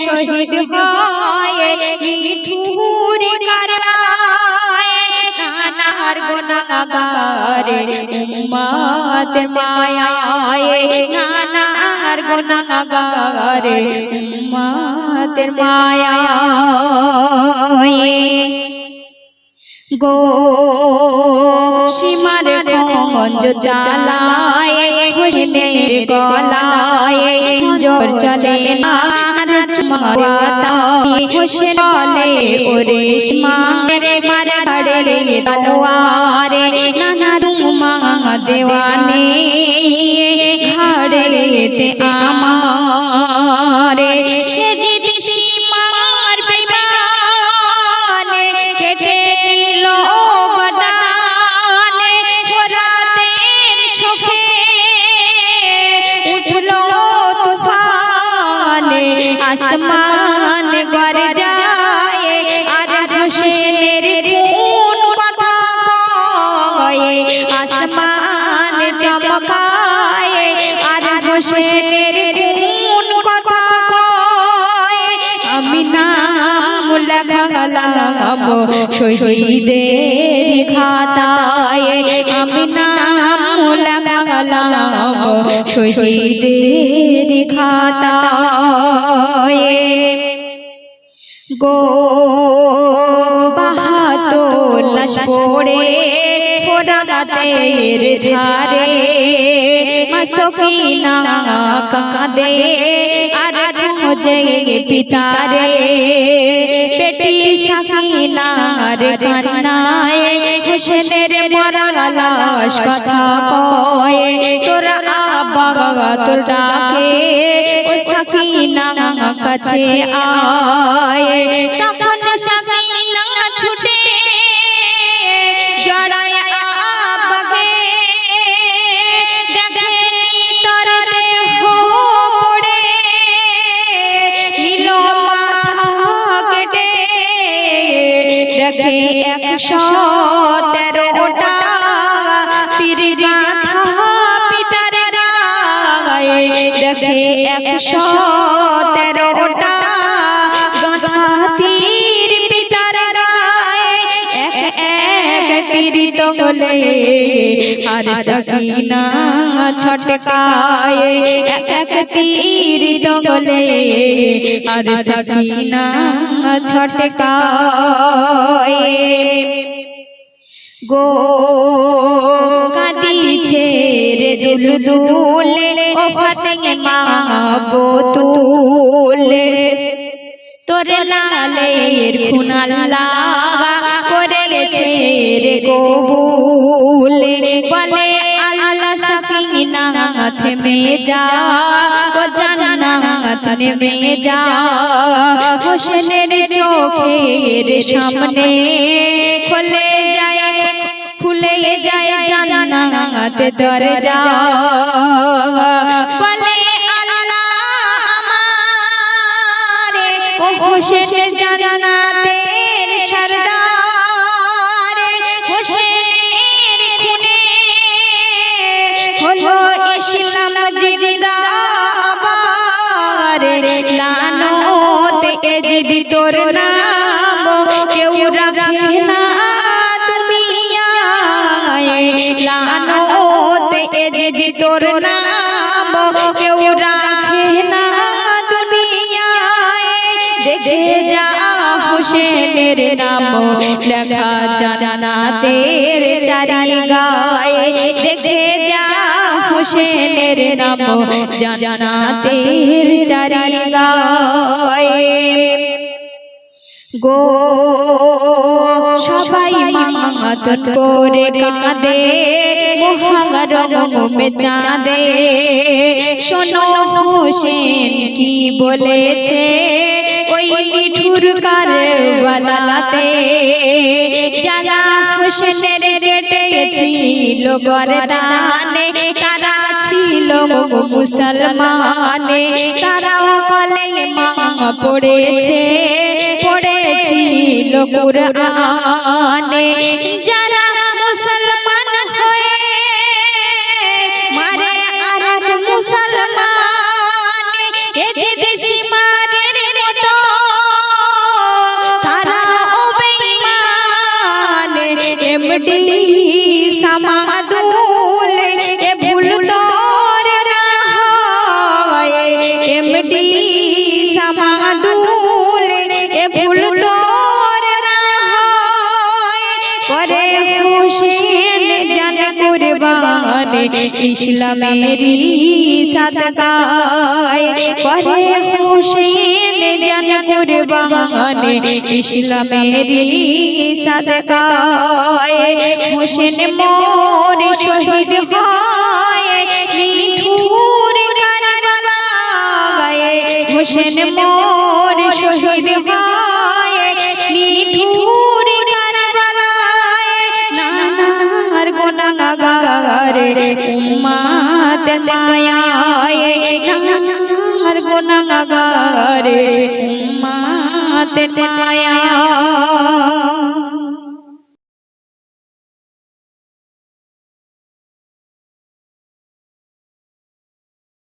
শহীদ হয় মিঠুর কারণে নানার গুনাহগারে উম্মত মায়ায় নানার গুনাহগারে উম্মতের মায়ায় গো সীমার গঞ্জ জ্বালায় হোসেনের গলায় জোর চলে না চুমারাতায় হোসেন বলে ওরে সীমারে মারে ধরে তলোয়ারে নানা চুমা দেওয়ানে ঘাড়েতে আমারে জিদি সীমার বেবানে কেটে দিল বদানে রাতের শোকে উঠলো তুফানে আসমান গর্জায় আর হোসেনের কোন কথা কয় আসমান চমকায় আর হোসেনের কোন কথা কয় আমি নাম লেখালাম শহীদের খাতায় আমি নাম লেখালাম শহীদের খাতায় গো বাহাদুর লাশ পড়ে ফোরাতের ধারে মাসকিনা কাঁদে আর খোঁজে পিতারে বেটি সাকিনার কান্নায় হোসেনের মরা লাশ কথা কয় তোরা আব্বা তোর ডাকে ও সাকিনা কাছে আয় তখন সাকিনা ছুটে জড়ায় আব্বাকে দেখে তোর দেহ পড়ে নীল মাথা কেটে দেখে 113টা তীর গাঁথা পিতার গায়ে দেখে 113টা গাঁথা তীর পিতার গায়ে এক তীর তগলে আর সাকিনা ছটকায় এক তীর তগলে আর সাকিনা ছটকায় গো কাঁদিছে রে দুলদুল ও ফাতেমা বতুল তোর লালের খুন আল্লাহ করেছে রে কবুল বলে আল্লাহ সাকিনা থেমে যা ও জান্নাত নেমে যা হোসেনের চোখের সামনে খুলে যায় জান্নাত দরজা বলে আল্লাহ আমারে হোসেন জান্নাতের সরদার হোসেনের খুনে হলো ইসলাম জিন্দাবাদ লানত এজিদ তোর নাম কেউ রাখে না লানত এজিদ তোর নাম কেউ রাখে না দুনিয়ায় দেখে যা হোসেনের নাম লেখা জান্নাতের চারি গায়ে দেখে যা হোসেনের নাম জান্নাতের চারি গায়ে গো সবাই মামাতন করে কাঁদে মহারম মে চাঁদে শোনো হোসেন কি বলেছে ওই নিঠুর কারবালাতে যারা হোসেনের কেটেছিল গর্দানে তারা ছিল মুসলমানে তারাও কলেমা পড়েছিল কুরআনে যারা মুসলমান হয়ে মারে আরব মুসলমান এজিদ সীমারের মত মেডি সামাদুলে এ ফুল তোর রাহায় করে হোসেন জানে কুরবানে ইসলামেরি সাদকায় করে হোসেন জানে কুরবানে ইসলামেরি সাদকায় হোসেন মোর শহীদ হয় নিঠুর কারবালায় হোসেন মোর শহীদ হয় নিঠুর কারবালায় নানার গুনাহগারে উম্মতের মায়ায় নানার গুনাহগারে উম্মতের মায়ায়